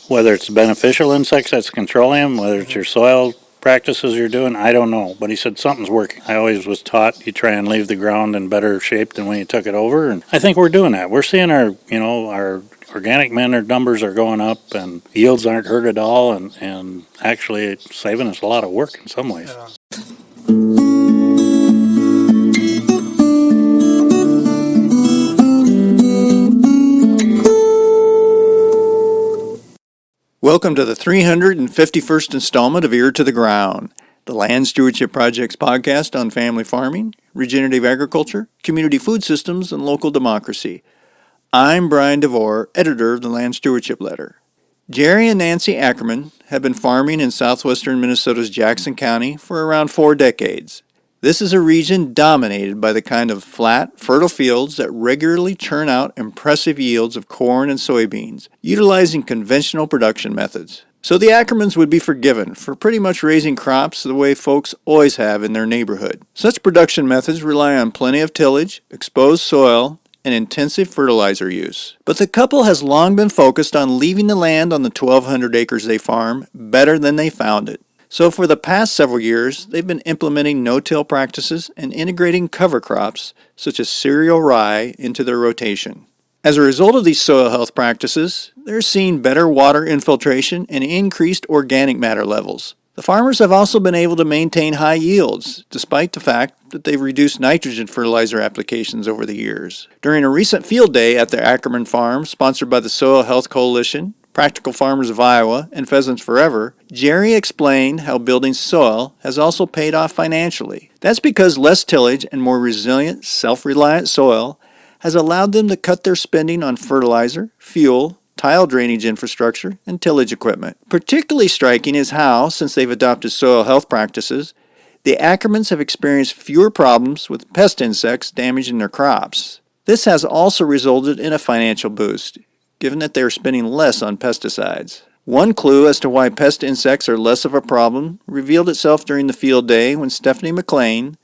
Whether it's beneficial insects that's controlling them, whether it's your soil practices you're doing, I don't know. But he said something's working. I always was taught you try and leave the ground in better shape than when you took it over, and I think we're doing that. We're seeing our organic manure numbers are going up, and yields aren't hurt at all, and actually it's saving us a lot of work in some ways. Yeah. Welcome to the 351st installment of Ear to the Ground, the Land Stewardship Project's podcast on family farming, regenerative agriculture, community food systems, and local democracy. I'm Brian DeVore, editor of the Land Stewardship Letter. Jerry and Nancy Ackerman have been farming in southwestern Minnesota's Jackson County for around 4 decades. This is a region dominated by the kind of flat, fertile fields that regularly churn out impressive yields of corn and soybeans, utilizing conventional production methods. So the Ackermans would be forgiven for pretty much raising crops the way folks always have in their neighborhood. Such production methods rely on plenty of tillage, exposed soil, and intensive fertilizer use. But the couple has long been focused on leaving the land on the 1,200 acres they farm better than they found it. So for the past several years, they've been implementing no-till practices and integrating cover crops, such as cereal rye, into their rotation. As a result of these soil health practices, they're seeing better water infiltration and increased organic matter levels. The farmers have also been able to maintain high yields, despite the fact that they've reduced nitrogen fertilizer applications over the years. During a recent field day at their Ackerman farm, sponsored by the Soil Health Coalition, Practical Farmers of Iowa, and Pheasants Forever, Jerry explained how building soil has also paid off financially. That's because less tillage and more resilient, self-reliant soil has allowed them to cut their spending on fertilizer, fuel, tile drainage infrastructure, and tillage equipment. Particularly striking is how, since they've adopted soil health practices, the Ackermans have experienced fewer problems with pest insects damaging their crops. This has also resulted in a financial boost, given that they are spending less on pesticides. One clue as to why pest insects are less of a problem revealed itself during the field day when Stephanie McLean,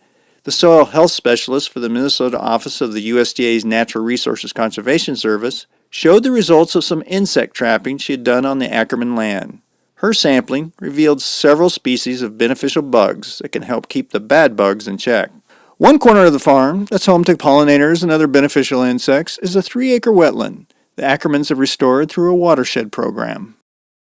the soil health specialist for the Minnesota office of the USDA's Natural Resources Conservation Service, showed the results of some insect trapping she had done on the Ackerman land. Her sampling revealed several species of beneficial bugs that can help keep the bad bugs in check. One corner of the farm that's home to pollinators and other beneficial insects is a 3-acre wetland the Ackermans have restored through a watershed program.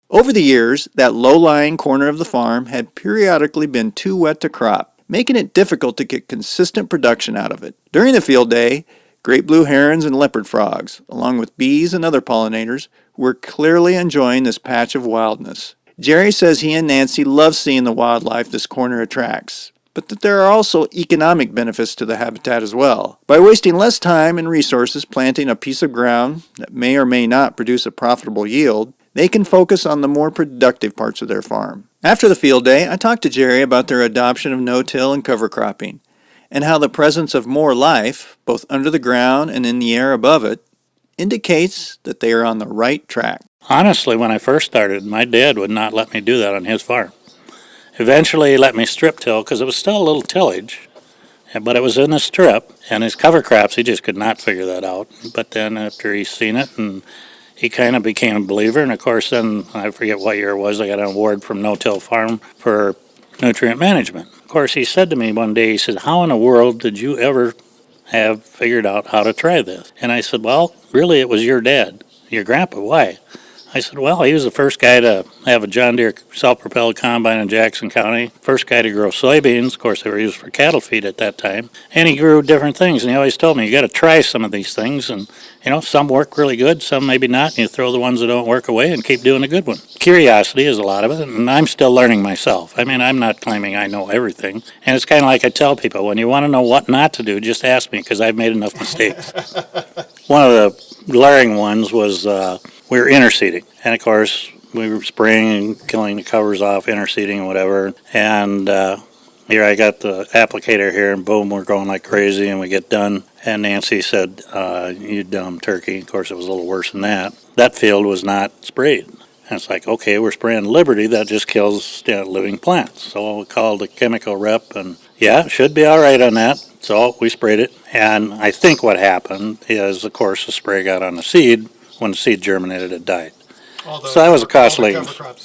Over the years, that low-lying corner of the farm had periodically been too wet to crop, making it difficult to get consistent production out of it. During the field day, great blue herons and leopard frogs, along with bees and other pollinators, were clearly enjoying this patch of wildness. Jerry says he and Nancy love seeing the wildlife this corner attracts, but that there are also economic benefits to the habitat as well. By wasting less time and resources planting a piece of ground that may or may not produce a profitable yield, they can focus on the more productive parts of their farm. After the field day, I talked to Jerry about their adoption of no-till and cover cropping, and how the presence of more life, both under the ground and in the air above it, indicates that they are on the right track. Honestly, when I first started, my dad would not let me do that on his farm. Eventually, he let me strip till because it was still a little tillage, but it was in a strip, and his cover crops, he just could not figure that out. But then after he's seen it, and he kind of became a believer, and of course then, I forget what year it was, I got an award from No Till Farm for nutrient management. Of course, he said to me one day, he said, "How in the world did you ever have figured out how to try this?" And I said, "Well, really it was your dad, your grandpa. Why?" I said, "Well, he was the first guy to have a John Deere self-propelled combine in Jackson County, first guy to grow soybeans. Of course, they were used for cattle feed at that time. And he grew different things, and he always told me, you got to try some of these things, and some work really good, some maybe not, and you throw the ones that don't work away and keep doing a good one." Curiosity is a lot of it, and I'm still learning myself. I mean, I'm not claiming I know everything, and it's kind of like I tell people, when you want to know what not to do, just ask me, because I've made enough mistakes. One of the glaring ones was we were interseeding, and of course we were spraying and killing the covers off, interseeding and whatever, and here I got the applicator here, and boom, we're going like crazy, and we get done, and Nancy said, "You dumb turkey." Of course, it was a little worse than that. That field was not sprayed. And it's like, okay, we're spraying Liberty, that just kills living plants. So we called the chemical rep, and yeah, it should be all right on that. So we sprayed it, and I think what happened is, of course, the spray got on the seed. When the seed germinated, it died. So that was a costly,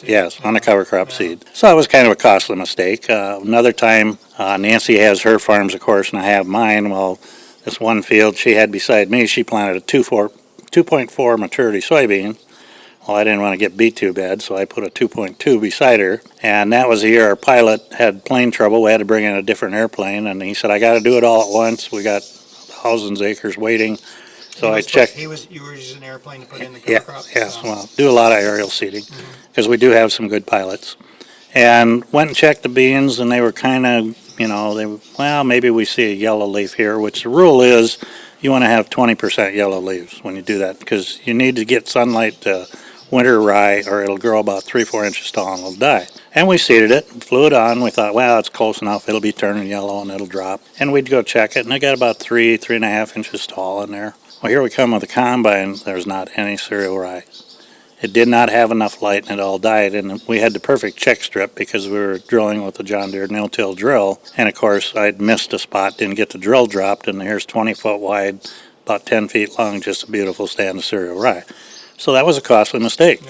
yes, on the cover crop seed. So that was kind of a costly mistake. Another time, Nancy has her farms, of course, and I have mine. Well, this one field she had beside me, she planted a 2.4 maturity soybean. Well, I didn't want to get beat too bad, so I put a 2.2 beside her. And that was the year our pilot had plane trouble. We had to bring in a different airplane, and he said, I got to do it all at once. We got thousands of acres waiting. So I checked. You were using an airplane to put in the cover Yeah, crops? yes, well, do a lot of aerial seeding, because we do have some good pilots. And went and checked the beans, and they were kind of, well, maybe we see a yellow leaf here, which the rule is you want to have 20% yellow leaves when you do that, because you need to get sunlight to winter rye, or it'll grow about 3-4 inches tall and it'll die. And we seeded it, flew it on. We thought, well, it's close enough. It'll be turning yellow and it'll drop. And we'd go check it, and it got about 3.5 inches tall in there. Well, here we come with the combine. There's not any cereal rye. It did not have enough light, and it all died. And we had the perfect check strip because we were drilling with the John Deere no-till drill. And of course, I'd missed a spot, didn't get the drill dropped, and here's 20 foot wide, about 10 feet long, just a beautiful stand of cereal rye. So that was a costly mistake,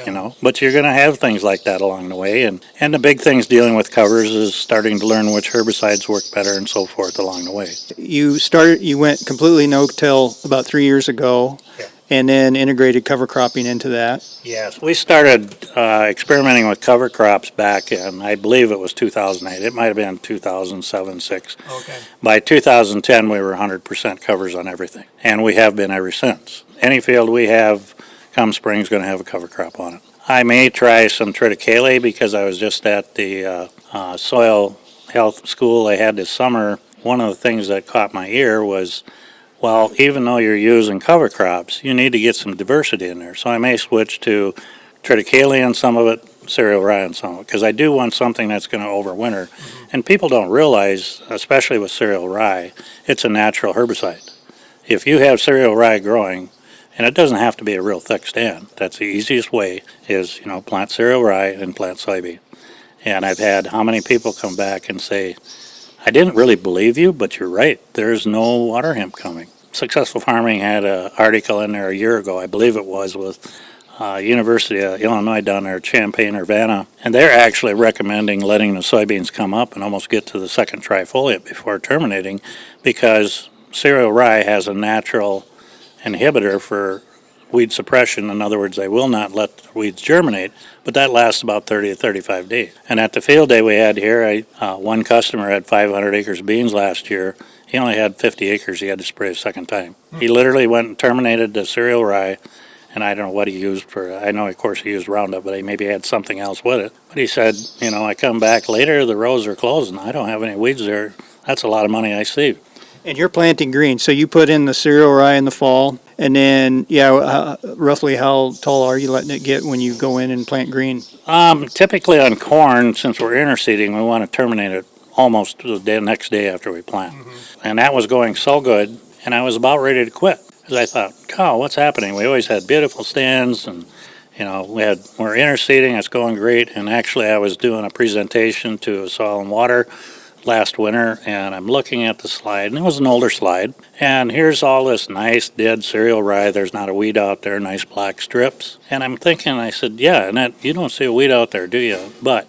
But you're going to have things like that along the way. And the big things dealing with covers is starting to learn which herbicides work better and so forth along the way. You went completely no-till about 3 years ago. Yeah. And then integrated cover cropping into that. Yes, we started experimenting with cover crops back in, I believe it was 2008. It might have been 2007, 6. Okay. By 2010, we were 100% covers on everything, and we have been ever since. Any field we have come spring is going to have a cover crop on it. I may try some triticale because I was just at the soil health school they had this summer. One of the things that caught my ear was, well, even though you're using cover crops, you need to get some diversity in there. So I may switch to triticale on some of it, cereal rye on some of it, because I do want something that's going to overwinter. And people don't realize, especially with cereal rye, it's a natural herbicide. If you have cereal rye growing, and it doesn't have to be a real thick stand, that's the easiest way is, plant cereal rye and plant soybean. And I've had how many people come back and say, I didn't really believe you, but you're right. There's no water hemp coming. Successful Farming had an article in there a year ago, I believe it was, with University of Illinois down there at Champaign-Urbana, and they're actually recommending letting the soybeans come up and almost get to the second trifoliate before terminating, because cereal rye has a natural inhibitor for weed suppression. In other words, they will not let the weeds germinate, but that lasts about 30 to 35 days. And at the field day we had here, one customer had 500 acres of beans last year. He only had 50 acres he had to spray a second time. He literally went and terminated the cereal rye, and I don't know what he used for, I know of course he used Roundup, but he maybe had something else with it. But he said, I come back later, the rows are closed, and I don't have any weeds there. That's a lot of money I saved. And you're planting green, so you put in the cereal rye in the fall, and then, roughly how tall are you letting it get when you go in and plant green? Typically on corn, since we're interseeding, we want to terminate it almost the next day after we plant. And that was going so good, and I was about ready to quit. Because I thought, oh, what's happening? We always had beautiful stands, and we're interseeding, it's going great. And actually I was doing a presentation to Soil and Water last winter, and I'm looking at the slide, and it was an older slide, and here's all this nice dead cereal rye. There's not a weed out there, nice black strips. And I'm thinking, I said, yeah, and you don't see a weed out there, do you? But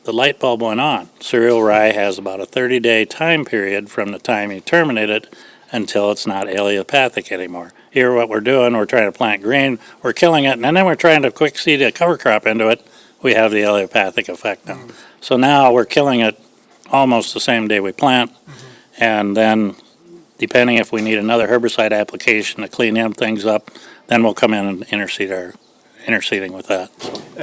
the light bulb went on. Cereal rye has about a 30-day time period from the time you terminate it until it's not allelopathic anymore. Here what we're doing, we're trying to plant green, we're killing it, and then we're trying to quick seed a cover crop into it. We have the allelopathic effect now. So now we're killing it almost the same day we plant, and then depending if we need another herbicide application to clean them things up, then we'll come in and interseeding with that.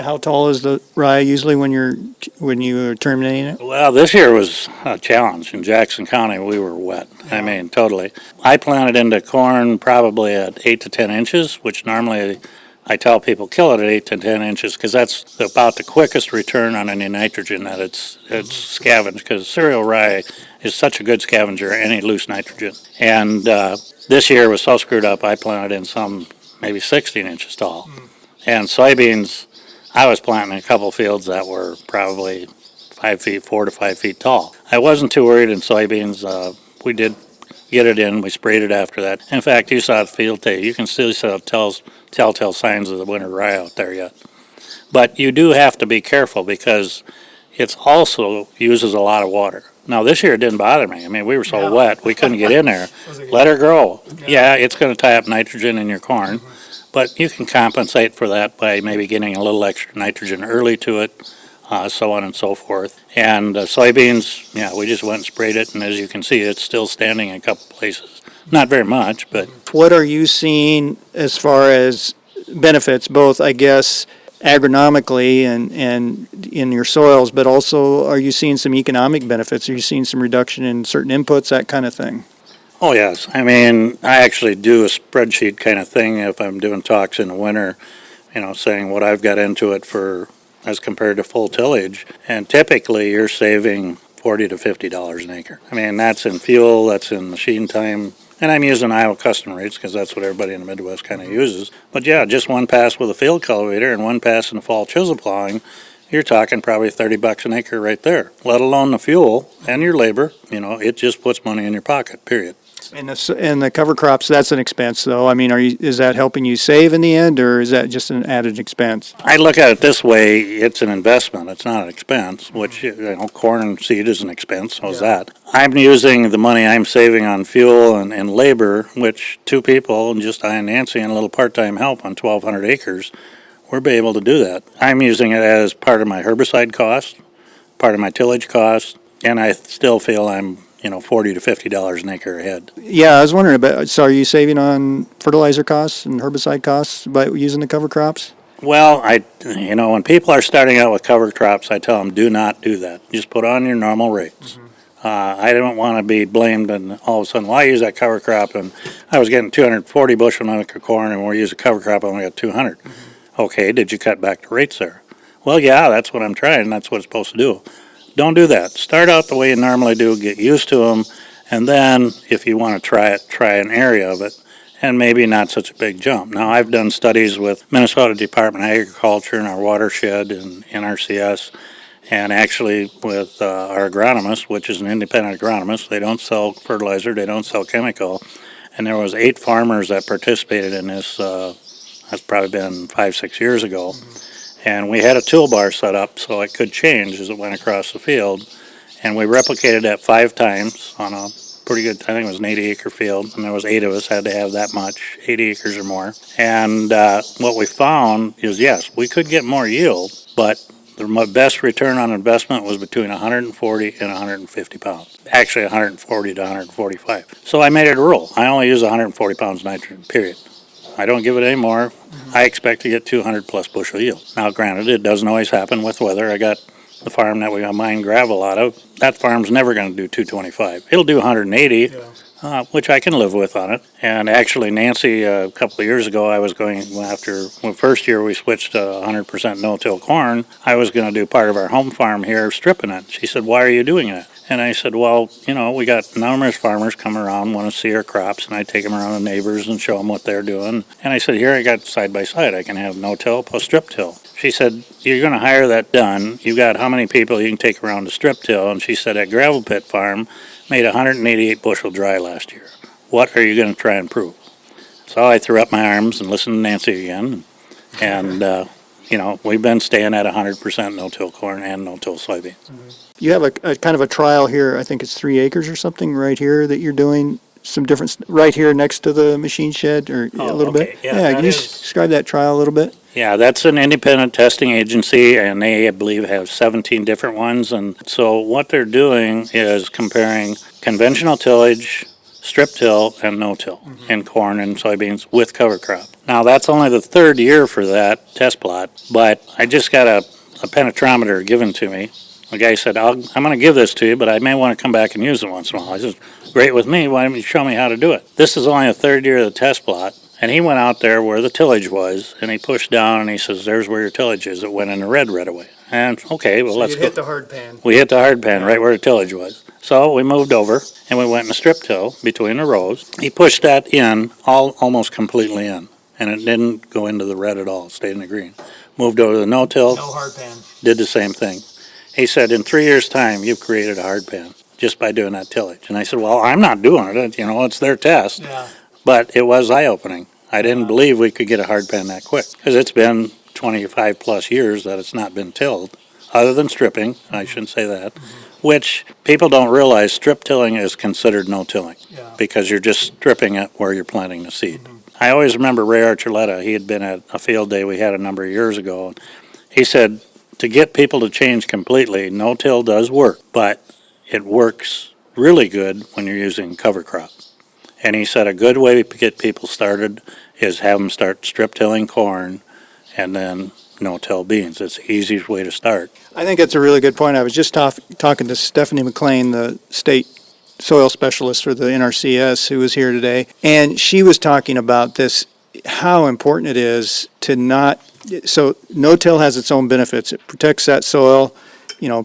How tall is the rye usually when you're terminating it? Well, this year was a challenge. In Jackson County, we were wet. I mean, totally. I planted into corn probably at 8 to 10 inches, which normally I tell people kill it at 8 to 10 inches because that's about the quickest return on any nitrogen that it's scavenged, because cereal rye is such a good scavenger of any loose nitrogen. And this year was so screwed up, I planted in some maybe 16 inches tall. And soybeans, I was planting a couple fields that were probably 4 to 5 feet tall. I wasn't too worried in soybeans. We did get it in. We sprayed it after that. In fact, you saw the field day. You can still see telltale signs of the winter rye out there yet. But you do have to be careful because it's also uses a lot of water. Now, this year it didn't bother me. I mean, we were so wet, we couldn't get in there. Let her grow. Yeah, it's going to tie up nitrogen in your corn, but you can compensate for that by maybe getting a little extra nitrogen early to it, so on and so forth. And soybeans, yeah, we just went and sprayed it, and as you can see, it's still standing in a couple places. Not very much, but What are you seeing as far as benefits, both, I guess, agronomically and in your soils, but also are you seeing some economic benefits? Are you seeing some reduction in certain inputs, that kind of thing? oh, yes. I mean, I actually do a spreadsheet kind of thing if I'm doing talks in the winter, saying what I've got into it for as compared to full tillage. And typically you're saving $40 to $50 an acre. I mean, that's in fuel, that's in machine time. And I'm using Iowa custom rates because that's what everybody in the Midwest kind of uses. But yeah, just one pass with a field cultivator and one pass in the fall chisel plowing, you're talking probably $30 an acre right there, let alone the fuel and your labor. It just puts money in your pocket, period. And the cover crops, that's an expense though. I mean, is that helping you save in the end, or is that just an added expense? I look at it this way, it's an investment, it's not an expense, which, corn and seed is an expense, so is that. I'm using the money I'm saving on fuel and labor, which two people, and just I and Nancy and a little part-time help on 1,200 acres, we'll be able to do that. I'm using it as part of my herbicide cost, part of my tillage cost, and I still feel I'm $40 to $50 an acre ahead. Yeah, I was wondering about, so are you saving on fertilizer costs and herbicide costs by using the cover crops? Well, when people are starting out with cover crops, I tell them do not do that. Just put on your normal rates. I don't want to be blamed and all of a sudden, well, I use that cover crop and I was getting 240 bushel an acre corn and we use a cover crop, I only got 200. Okay, did you cut back the rates there? Well, yeah, that's what I'm trying. That's what it's supposed to do. Don't do that. Start out the way you normally do, get used to them, and then if you want to try an area of it, and maybe not such a big jump. Now, I've done studies with Minnesota Department of Agriculture and our watershed and NRCS, and actually with our agronomist, which is an independent agronomist. They don't sell fertilizer, they don't sell chemical, and there was 8 farmers that participated in this. That's probably been 5-6 years ago. And we had a toolbar set up so it could change as it went across the field. And we replicated that 5 times on a pretty good, I think it was an 80-acre field, and there was 8 of us had to have that much, 80 acres or more. And what we found is, yes, we could get more yield, but the best return on investment was between 140 and 150 pounds. Actually, 140 to 145. So I made it a rule. I only use 140 pounds nitrogen, period. I don't give it any more. I expect to get 200 plus bushel yield. Now, granted, it doesn't always happen with weather. I got the farm that we got mine gravel out of. That farm's never going to do 225. It'll do 180, which I can live with on it. And actually, Nancy, a couple of years ago, I was going after, well, first year we switched to 100% no-till corn. I was going to do part of our home farm here, stripping it. She said, why are you doing that? And I said, well, we got numerous farmers come around, want to see our crops, and I take them around the neighbors and show them what they're doing. And I said, here I got side by side. I can have no-till plus strip-till. She said, you're going to hire that done. You got how many people you can take around to strip-till? And she said, that gravel pit farm made 188 bushel dry last year. What are you going to try and prove? So I threw up my arms and listened to Nancy again. And, we've been staying at 100% no-till corn and no-till soybeans. You have a kind of a trial here, I think it's 3 acres or something right here that you're doing some different, right here next to the machine shed, or a little bit? Yeah, can you describe that trial a little bit? Yeah, that's an independent testing agency, and they, I believe, have 17 different ones. And so what they're doing is comparing conventional tillage, strip till, and no-till in corn and soybeans with cover crop. Now, that's only the 3rd year for that test plot, but I just got a penetrometer given to me. The guy said, I'm going to give this to you, but I may want to come back and use it once in a while. I said, great with me. Why don't you show me how to do it? This is only the 3rd year of the test plot. And he went out there where the tillage was, and he pushed down, and he says, there's where your tillage is. It went in the red right away. And, okay, well, let's go. hit the hard pan. We hit the hard pan right where the tillage was. So we moved over, and we went in a strip till between the rows. He pushed that in, almost completely in, and it didn't go into the red at all. It stayed in the green. Moved over to the no-till. No hard pan. Did the same thing. He said, in 3 years' time, you've created a hard pan just by doing that tillage. And I said, well, I'm not doing it. It's their test. Yeah. But it was eye-opening. I didn't believe we could get a hard pan that quick because it's been 25 plus years that it's not been tilled, other than stripping, I shouldn't say that, which people don't realize strip tilling is considered no tilling because you're just stripping it where you're planting the seed. I always remember Ray Archuleta. He had been at a field day we had a number of years ago. He said to get people to change completely, no-till does work, but it works really good when you're using cover crop. And he said a good way to get people started is have them start strip tilling corn and then no-till beans. It's the easiest way to start. I think that's a really good point. I was just talking to Stephanie McLean, the state soil specialist for the NRCS, who was here today, and she was talking about this, how important it is to not, so no-till has its own benefits. It protects that soil,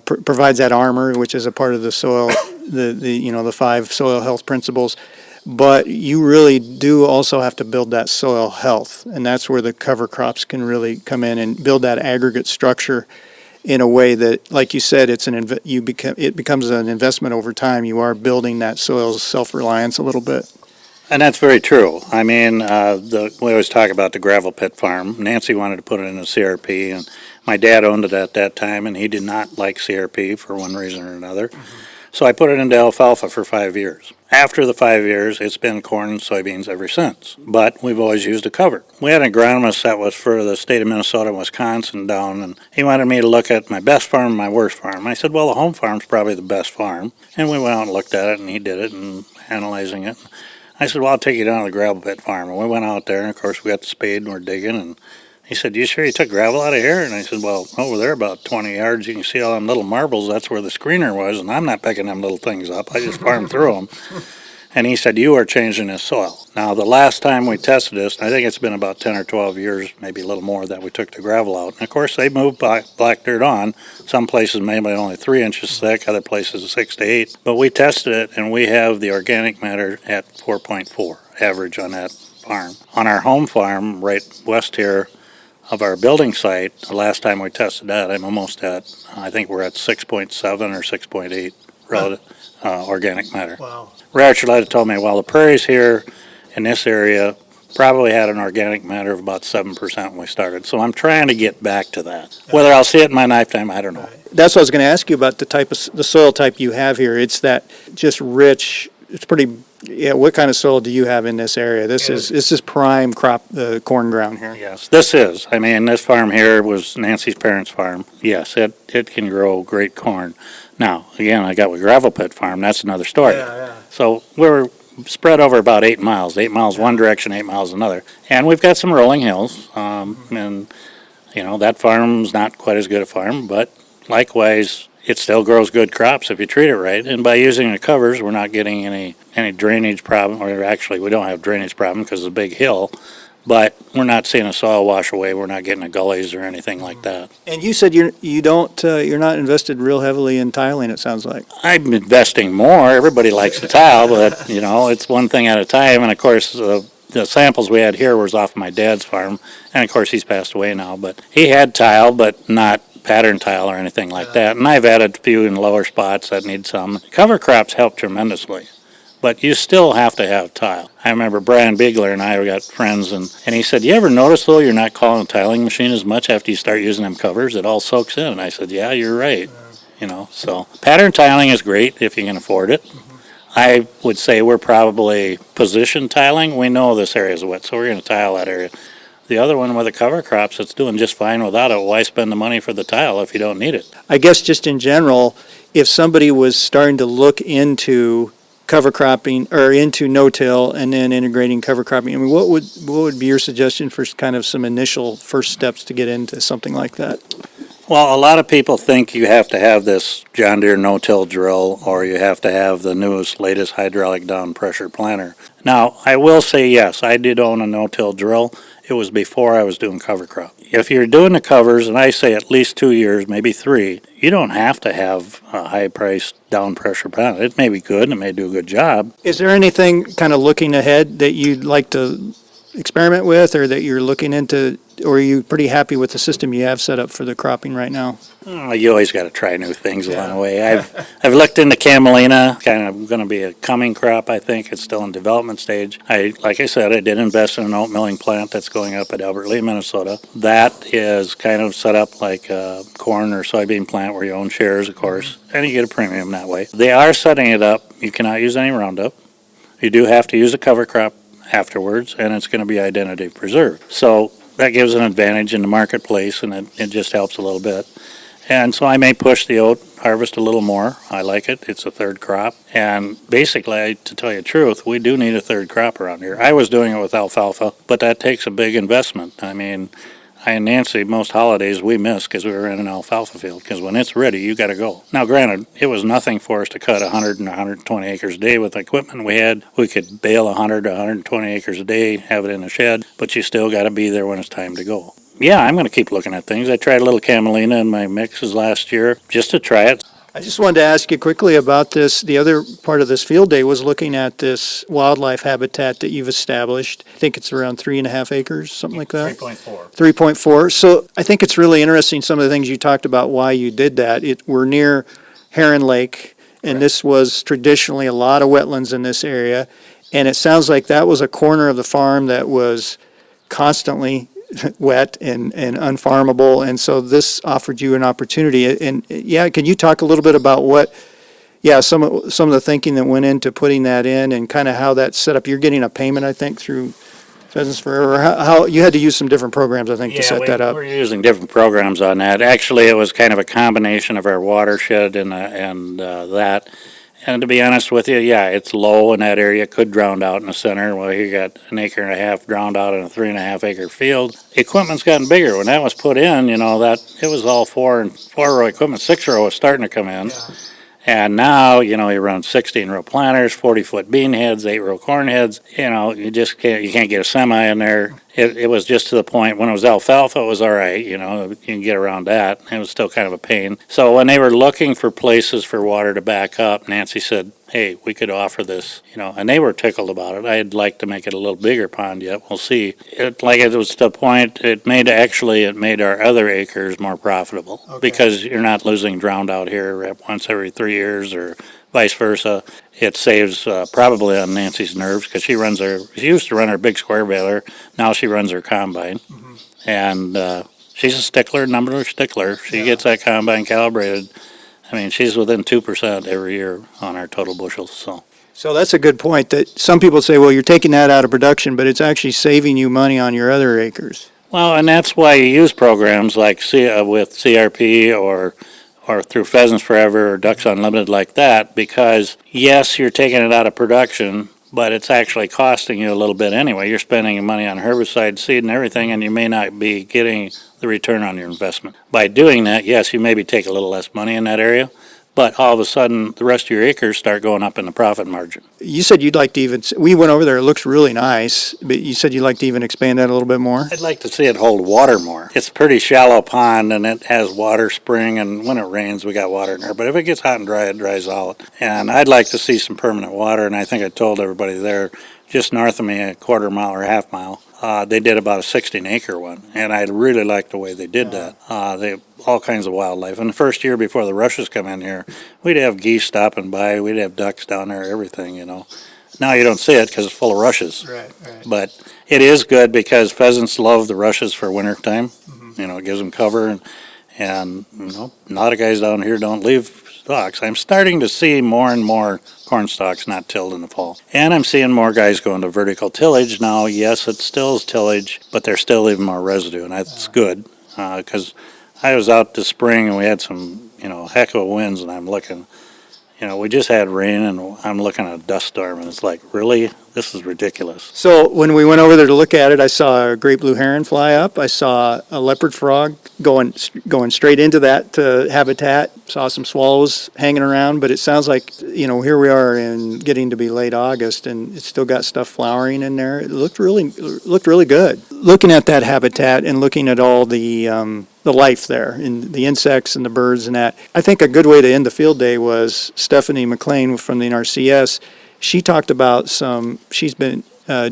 provides that armor, which is a part of the soil, the 5 soil health principles. But you really do also have to build that soil health, and that's where the cover crops can really come in and build that aggregate structure in a way that, like you said, it becomes an investment over time. You are building that soil's self-reliance a little bit. And that's very true. I mean, we always talk about the gravel pit farm. Nancy wanted to put it in a CRP, and my dad owned it at that time, and he did not like CRP for one reason or another. So I put it into alfalfa for 5 years. After the 5 years, it's been corn and soybeans ever since. But we've always used a cover. We had an agronomist that was for the state of Minnesota and Wisconsin down, and he wanted me to look at my best farm and my worst farm. I said, well, the home farm's probably the best farm. And we went out and looked at it, and he did it, and analyzing it. I said, well, I'll take you down to the gravel pit farm. And we went out there, and of course, we got the spade, and we're digging, and he said, you sure you took gravel out of here? And I said, well, over there about 20 yards, you can see all them little marbles. That's where the screener was, and I'm not picking them little things up. I just farmed through them. And he said, you are changing this soil. Now, the last time we tested this, and I think it's been about 10 or 12 years, maybe a little more, that we took the gravel out. And of course, they moved black dirt on. Some places maybe only 3 inches thick, other places 6 to 8. But we tested it, and we have the organic matter at 4.4 average on that farm. On our home farm, right west here of our building site, the last time we tested that, I'm almost at, I think we're at 6.7 or 6.8 relative organic matter. Wow. Ray Archuleta told me, well, the prairies here in this area probably had an organic matter of about 7% when we started. So I'm trying to get back to that. Whether I'll see it in my lifetime, I don't know. That's what I was going to ask you about, the soil type you have here. It's that just rich, it's pretty, what kind of soil do you have in this area? This is prime crop, the corn ground here. Yes, this is. I mean, this farm here was Nancy's parents' farm. Yes, it can grow great corn. Now, again, I got with gravel pit farm, that's another story. So we're spread over about 8 miles, 8 miles one direction, 8 miles another. And we've got some rolling hills, and, that farm's not quite as good a farm, but likewise, it still grows good crops if you treat it right. And by using the covers, we're not getting any drainage problem, or actually, we don't have drainage problem because it's a big hill. But we're not seeing a soil wash away. We're not getting a gullies or anything like that. And you said you're not invested real heavily in tiling, it sounds like. I'm investing more. Everybody likes to tile, but, it's one thing at a time. And, of course, the samples we had here was off my dad's farm. And, of course, he's passed away now. But he had tile, but not pattern tile or anything like that. And I've added a few in lower spots that need some. Cover crops help tremendously. But you still have to have tile. I remember Brian Bigler and I got friends, and he said, you ever notice, though, you're not calling a tiling machine as much after you start using them covers? It all soaks in. And I said, yeah, you're right. So pattern tiling is great if you can afford it. I would say we're probably position tiling. We know this area is wet, so we're going to tile that area. The other one with the cover crops, it's doing just fine without it. Why spend the money for the tile if you don't need it? I guess just in general, if somebody was starting to look into cover cropping or into no-till and then integrating cover cropping, I mean, what would be your suggestion for kind of some initial first steps to get into something like that? Well, a lot of people think you have to have this John Deere no-till drill or you have to have the newest, latest hydraulic down pressure planter. Now, I will say yes, I did own a no-till drill. It was before I was doing cover crop. If you're doing the covers, and I say at least 2 years, maybe 3, you don't have to have a high-priced down pressure planter. It may be good and it may do a good job. Is there anything kind of looking ahead that you'd like to experiment with or that you're looking into or are you pretty happy with the system you have set up for the cropping right now? Oh, you always got to try new things along the way. I've looked into camelina, kind of going to be a coming crop. I think it's still in development stage. Like I said, I did invest in an oat milling plant that's going up at Albert Lea, Minnesota. That is kind of set up like a corn or soybean plant where you own shares, of course, and you get a premium that way. They are setting it up. You cannot use any Roundup. You do have to use a cover crop afterwards, and it's going to be identity preserved. So that gives an advantage in the marketplace, and it just helps a little bit. And so I may push the oat harvest a little more. I like it. It's a third crop. And basically, to tell you the truth, we do need a third crop around here. I was doing it with alfalfa, but that takes a big investment. I mean, I and Nancy, most holidays we miss because we were in an alfalfa field, because when it's ready, you got to go. Now, granted, it was nothing for us to cut 100 and 120 acres a day with the equipment we had. We could bale 100 to 120 acres a day, have it in a shed, but you still got to be there when it's time to go. Yeah, I'm going to keep looking at things. I tried a little camelina in my mixes last year just to try it. I just wanted to ask you quickly about this. The other part of this field day was looking at this wildlife habitat that you've established. I think it's around 3.5 acres, something like that? 3.4. 3.4. So I think it's really interesting, some of the things you talked about, why you did that. We're near Heron Lake, and this was traditionally a lot of wetlands in this area. And it sounds like that was a corner of the farm that was constantly wet and unfarmable, and so this offered you an opportunity. And yeah, can you talk a little bit about some of the thinking that went into putting that in, and kind of how that's set up? You're getting a payment, I think, through Pheasants Forever. How you had to use some different programs, I think, to set that up. We're using different programs on that. Actually, it was kind of a combination of our watershed and that. And to be honest with you, yeah, it's low in that area, could drown out in the center. Well, you got an acre and a half drowned out in a 3.5 acre field. Equipment's gotten bigger. When that was put in, that it was all four row equipment. 6-row was starting to come in. Yeah. And now, you run 16-row planters, 40-foot bean heads, 8-row corn heads. You just can't get a semi in there. It was just to the point, when it was alfalfa, it was all right, you can get around that. It was still kind of a pain. So when they were looking for places for water to back up, Nancy said, hey, we could offer this, and they were tickled about it. I'd like to make it a little bigger pond yet. We'll see. It was to the point, it made our other acres more profitable. Okay. Because you're not losing drowned out here once every 3 years or vice versa. It saves probably on Nancy's nerves, because she used to run her big square baler. Now she runs her combine. Mm-hmm. And she's a stickler. She gets that combine calibrated. I mean, she's within 2% every year on our total bushels. So that's a good point, that some people say, well, you're taking that out of production, but it's actually saving you money on your other acres. Well, and that's why you use programs like with CRP or through Pheasants Forever or Ducks Unlimited like that, because yes, you're taking it out of production, but it's actually costing you a little bit anyway. You're spending money on herbicide, seed, and everything, and you may not be getting the return on your investment. By doing that, yes, you maybe take a little less money in that area, but all of a sudden, the rest of your acres start going up in the profit margin. You said you'd like to we went over there, it looks really nice, but you said you'd like to even expand that a little bit more? I'd like to see it hold water more. It's a pretty shallow pond, and it has water spring, and when it rains, we got water in there. But if it gets hot and dry, it dries out. And I'd like to see some permanent water, and I think I told everybody there, just north of me, a quarter mile or a half mile, they did about a 16-acre one, and I really liked the way they did that. They all kinds of wildlife. In the first year before the rushes come in here, we'd have geese stopping by, we'd have ducks down there, everything, Now you don't see it because it's full of rushes. Right. But it is good because pheasants love the rushes for winter time. Mm-hmm. It gives them cover, and a lot of guys down here don't leave stalks. I'm starting to see more and more corn stalks not tilled in the fall. And I'm seeing more guys going to vertical tillage now. Yes, it still is tillage, but they're still leaving more residue, and that's good, because I was out this spring and we had some, heck of winds, and I'm looking, we just had rain, and I'm looking at a dust storm, and it's like, really? This is ridiculous. So when we went over there to look at it, I saw a great blue heron fly up. I saw a leopard frog going straight into that habitat. Saw some swallows hanging around, but it sounds like, here we are getting to be late August, and it's still got stuff flowering in there. It looked really good. Looking at that habitat and looking at all the life there, and the insects and the birds and that. I think a good way to end the field day was Stephanie McLean from the NRCS. She talked about she's been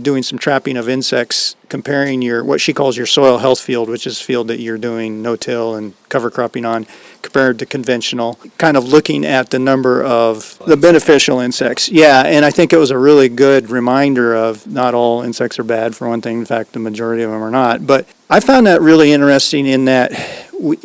doing some trapping of insects, comparing what she calls your soil health field, which is a field that you're doing no-till and cover cropping on, compared to conventional, kind of looking at the number of the beneficial insects. Yeah, and I think it was a really good reminder of not all insects are bad, for one thing. In fact, the majority of them are not. But I found that really interesting in that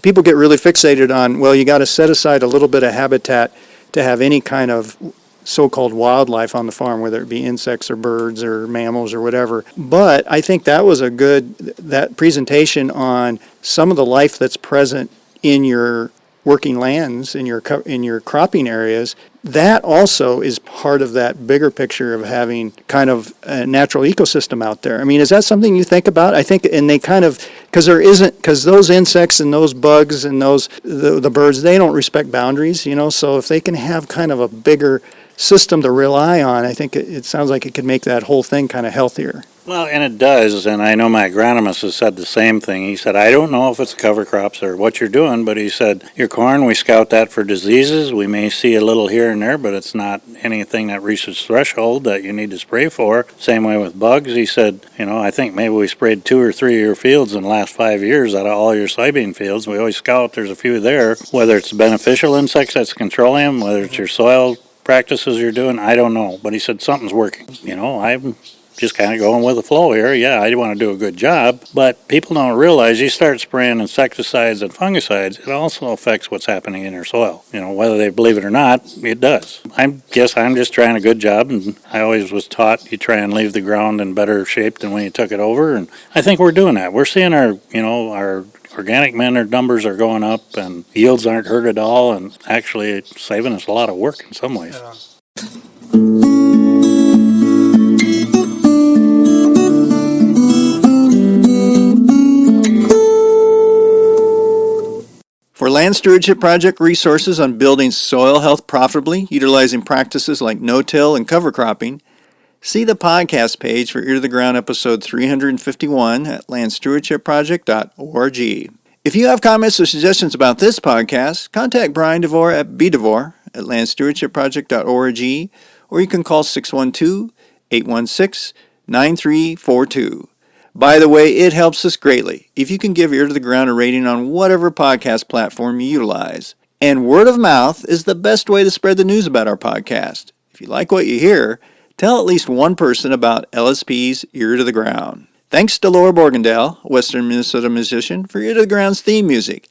people get really fixated on, well, you got to set aside a little bit of habitat to have any kind of so-called wildlife on the farm, whether it be insects or birds or mammals or whatever. But I think that was that presentation on some of the life that's present in your working lands, in your cropping areas. That also is part of that bigger picture of having kind of a natural ecosystem out there. I mean, is that something you think about? I think, and they kind of, because those insects and those bugs and the birds, they don't respect boundaries, so if they can have kind of a bigger system to rely on, I think it sounds like it could make that whole thing kind of healthier. Well, and it does, and I know my agronomist has said the same thing. He said, I don't know if it's cover crops or what you're doing, but he said, your corn, we scout that for diseases. We may see a little here and there, but it's not anything that reaches threshold that you need to spray for. Same way with bugs. He said, I think maybe we sprayed 2 or 3 of your fields in the last 5 years out of all your soybean fields. We always scout, there's a few there. Whether it's beneficial insects that's controlling them, whether it's your soil practices you're doing, I don't know. But he said something's working. I'm just kind of going with the flow here. Yeah, I want to do a good job, but people don't realize you start spraying insecticides and fungicides, it also affects what's happening in your soil. Whether they believe it or not, it does. I guess I'm just trying a good job, and I always was taught you try and leave the ground in better shape than when you took it over, and I think we're doing that. We're seeing our organic matter numbers are going up, and yields aren't hurt at all, and actually it's saving us a lot of work in some ways. Yeah. For Land Stewardship Project resources on building soil health profitably, utilizing practices like no-till and cover cropping, see the podcast page for Ear to the Ground episode 351 at landstewardshipproject.org. If you have comments or suggestions about this podcast, contact Brian DeVore at bdevore@landstewardshipproject.org, or you can call 612-816-9342. By the way, it helps us greatly if you can give Ear to the Ground a rating on whatever podcast platform you utilize. And word of mouth is the best way to spread the news about our podcast. If you like what you hear, tell at least one person about LSP's Ear to the Ground. Thanks to Laura Borgendale, a Western Minnesota musician, for Ear to the Ground's theme music.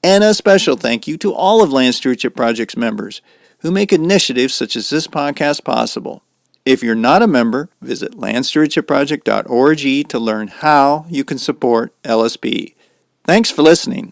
And a special thank you to all of Land Stewardship Project's members who make initiatives such as this podcast possible. If you're not a member, visit landstewardshipproject.org to learn how you can support LSP. Thanks for listening.